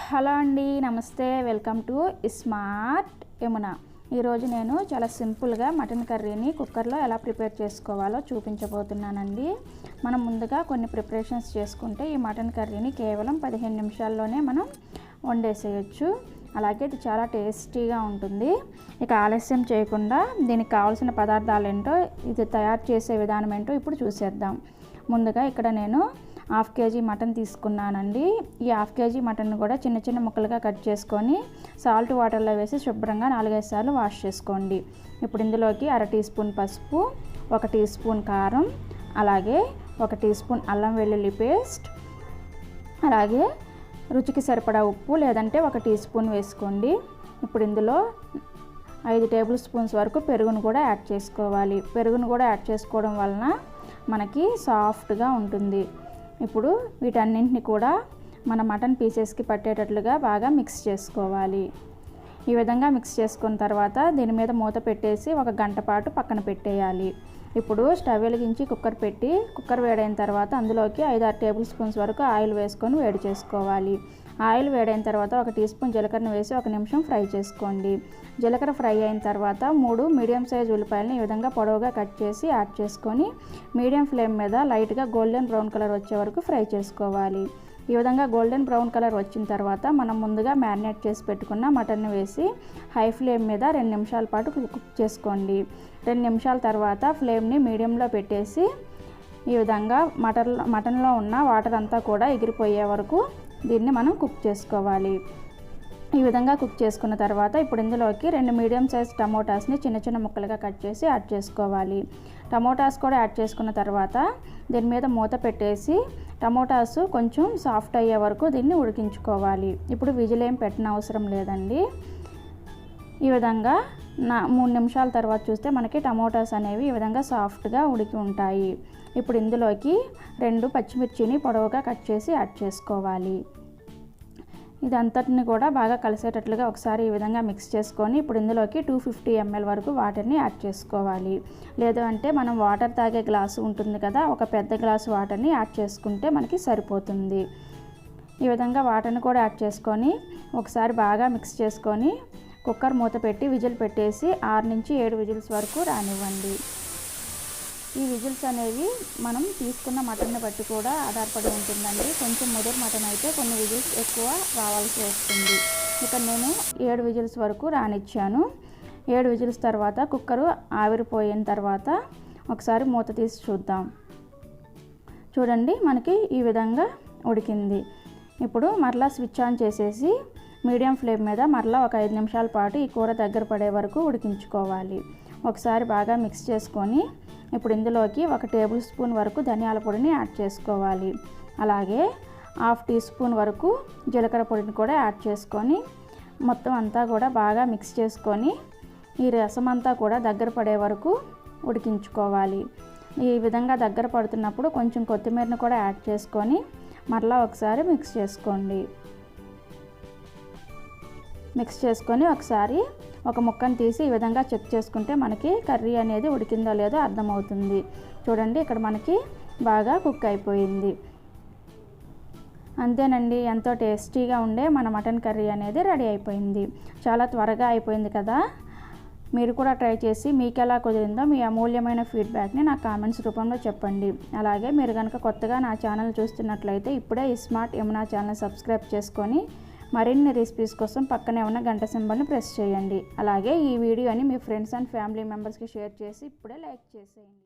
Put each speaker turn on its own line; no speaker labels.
Hello అండి, నమస్తే. Welcome to smart Yamuna. ఈరోజు నేను చాలా సింపుల్గా మటన్ కర్రీని కుక్కర్లో ఎలా ప్రిపేర్ చేసుకోవాలో చూపించబోతున్నానండి. మనం ముందుగా కొన్ని ప్రిపరేషన్స్ చేసుకుంటే ఈ మటన్ కర్రీని కేవలం 15 నిమిషాల్లోనే మనం వండేసేయచ్చు. అలాగే ఇది చాలా టేస్టీగా ఉంటుంది. ఇక ఆలస్యం చేయకుండా దీనికి కావాల్సిన పదార్థాలు ఏంటో, ఇది తయారు చేసే విధానం ఏంటో ఇప్పుడు చూసేద్దాం. ముందుగా ఇక్కడ నేను 1/2 కేజీ మటన్ తీసుకున్నానండి. ఈ 1/2 కేజీ మటన్ కూడా చిన్న చిన్న ముక్కలుగా కట్ చేసుకొని సాల్ట్ వాటర్లో వేసి శుభ్రంగా 4-5 సార్లు వాష్ చేసుకోండి. ఇప్పుడు ఇందులోకి 1/2 టీ స్పూన్ పసుపు, 1 టీ స్పూన్ కారం, అలాగే 1 టీ స్పూన్ అల్లం వెల్లుల్లి పేస్ట్, అలాగే రుచికి సరిపడా ఉప్పు లేదంటే 1 టీ స్పూన్ వేసుకోండి. ఇప్పుడు ఇందులో 5 టేబుల్ స్పూన్స్ వరకు పెరుగును కూడా యాడ్ చేసుకోవాలి. పెరుగును కూడా యాడ్ చేసుకోవడం వలన మనకి సాఫ్ట్గా ఉంటుంది. ఇప్పుడు వీటన్నింటిని కూడా మన మటన్ పీసెస్కి పట్టేటట్లుగా బాగా మిక్స్ చేసుకోవాలి. ఈ విధంగా మిక్స్ చేసుకున్న తర్వాత దీని మీద మూత పెట్టేసి 1 గంట పాటు పక్కన పెట్టేయాలి. ఇప్పుడు స్టవ్ వెలిగించి కుక్కర్ వేడైన తర్వాత అందులోకి 5-6 టేబుల్ స్పూన్స్ వరకు ఆయిల్ వేసుకొని వేడి చేసుకోవాలి. ఆయిల్ వేడైన తర్వాత 1 టీ స్పూన్ జీలకర్రను వేసి 1 నిమిషం ఫ్రై చేసుకోండి. జీలకర్ర ఫ్రై అయిన తర్వాత 3 మీడియం సైజ్ ఉల్లిపాయలను ఈ విధంగా పొడవుగా కట్ చేసి యాడ్ చేసుకొని మీడియం ఫ్లేమ్ మీద లైట్గా గోల్డెన్ బ్రౌన్ కలర్ వచ్చే వరకు ఫ్రై చేసుకోవాలి. ఈ విధంగా గోల్డెన్ బ్రౌన్ కలర్ వచ్చిన తర్వాత మనం ముందుగా మ్యారినేట్ చేసి పెట్టుకున్న మటన్ని వేసి హై ఫ్లేమ్ మీద 2 నిమిషాల పాటు కుక్ చేసుకోండి. 2 నిమిషాల తర్వాత ఫ్లేమ్ని మీడియంలో పెట్టేసి ఈ విధంగా మటన్లో ఉన్న వాటర్ అంతా కూడా ఎగిరిపోయే వరకు దీన్ని మనం కుక్ చేసుకోవాలి. ఈ విధంగా కుక్ చేసుకున్న తర్వాత ఇప్పుడు ఇందులోకి 2 మీడియం సైజ్ టమోటాస్ని చిన్న చిన్న ముక్కలుగా కట్ చేసి యాడ్ చేసుకోవాలి. టమోటాస్ కూడా యాడ్ చేసుకున్న తర్వాత దీని మీద మూత పెట్టేసి టమోటాస్ కొంచెం సాఫ్ట్ అయ్యే వరకు దీన్ని ఉడికించుకోవాలి. ఇప్పుడు విజిల్ ఏం పెట్టిన అవసరం లేదండి. ఈ విధంగా 3 నిమిషాల తర్వాత చూస్తే మనకి టమోటాస్ అనేవి ఈ విధంగా సాఫ్ట్గా ఉడికి ఉంటాయి. ఇప్పుడు ఇందులోకి 2 పచ్చిమిర్చిని పొడవుగా కట్ చేసి యాడ్ చేసుకోవాలి. ఇదంతటిని కూడా బాగా కలిసేటట్లుగా ఒకసారి ఈ విధంగా మిక్స్ చేసుకొని ఇప్పుడు ఇందులోకి 250 ml వరకు వాటర్ని యాడ్ చేసుకోవాలి. లేదు అంటే మనం వాటర్ తాగే గ్లాసు ఉంటుంది కదా, ఒక పెద్ద గ్లాసు వాటర్ని యాడ్ చేసుకుంటే మనకి సరిపోతుంది. ఈ విధంగా వాటర్ని కూడా యాడ్ చేసుకొని ఒకసారి బాగా మిక్స్ చేసుకొని కుక్కర్ మూత పెట్టి విజిల్ పెట్టేసి 6 నుంచి 7 విజిల్స్ వరకు రానివ్వండి. ఈ విజిల్స్ అనేవి మనం తీసుకున్న మటన్ని బట్టి కూడా ఆధారపడి ఉంటుందండి. కొంచెం ముదురు మటన్ అయితే కొన్ని విజిల్స్ ఎక్కువ రావాల్సి వస్తుంది. ఇక్కడ నేను 7 విజిల్స్ వరకు రానిచ్చాను. 7 విజిల్స్ తర్వాత కుక్కరు ఆవిరిపోయిన తర్వాత ఒకసారి మూత తీసి చూద్దాం. చూడండి, మనకి ఈ విధంగా ఉడికింది. ఇప్పుడు మరలా స్విచ్ ఆన్ చేసేసి మీడియం ఫ్లేమ్ మీద మరలా ఒక 5 నిమిషాల పాటు ఈ కూర దగ్గర పడే వరకు ఉడికించుకోవాలి. ఒకసారి బాగా మిక్స్ చేసుకొని ఇప్పుడు ఇందులోకి 1 టేబుల్ స్పూన్ వరకు ధనియాల పొడిని యాడ్ చేసుకోవాలి. అలాగే 1/2 టీ స్పూన్ వరకు జీలకర్ర పొడిని కూడా యాడ్ చేసుకొని మొత్తం అంతా కూడా బాగా మిక్స్ చేసుకొని ఈ రసం అంతా కూడా దగ్గర పడే వరకు ఉడికించుకోవాలి. ఈ విధంగా దగ్గర పడుతున్నప్పుడు కొంచెం కొత్తిమీరను కూడా యాడ్ చేసుకొని మరలా ఒకసారి మిక్స్ చేసుకోండి. మిక్స్ చేసుకొని ఒకసారి ఒక ముక్కను తీసి ఈ విధంగా చెక్ చేసుకుంటే మనకి కర్రీ అనేది ఉడికిందో లేదో అర్థమవుతుంది. చూడండి, ఇక్కడ మనకి బాగా కుక్ అయిపోయింది. అంతేనండి, ఎంతో టేస్టీగా ఉండే మన మటన్ కర్రీ అనేది రెడీ అయిపోయింది. చాలా త్వరగా అయిపోయింది కదా. మీరు కూడా ట్రై చేసి మీకు ఎలా కుదిరిందో మీ అమూల్యమైన ఫీడ్బ్యాక్ని నా కామెంట్స్ రూపంలో చెప్పండి. అలాగే మీరు కనుక కొత్తగా నా ఛానల్ చూస్తున్నట్లయితే ఇప్పుడే స్మార్ట్ యమున ఛానల్ సబ్స్క్రైబ్ చేసుకొని మరిన్ని రెసిపీస్ కోసం పక్కనే ఉన్న గంట సింబల్ని ప్రెస్ చేయండి. అలాగే ఈ వీడియోని మీ ఫ్రెండ్స్ అండ్ ఫ్యామిలీ మెంబర్స్కి షేర్ చేసి ఇప్పుడే లైక్ చేసేయండి.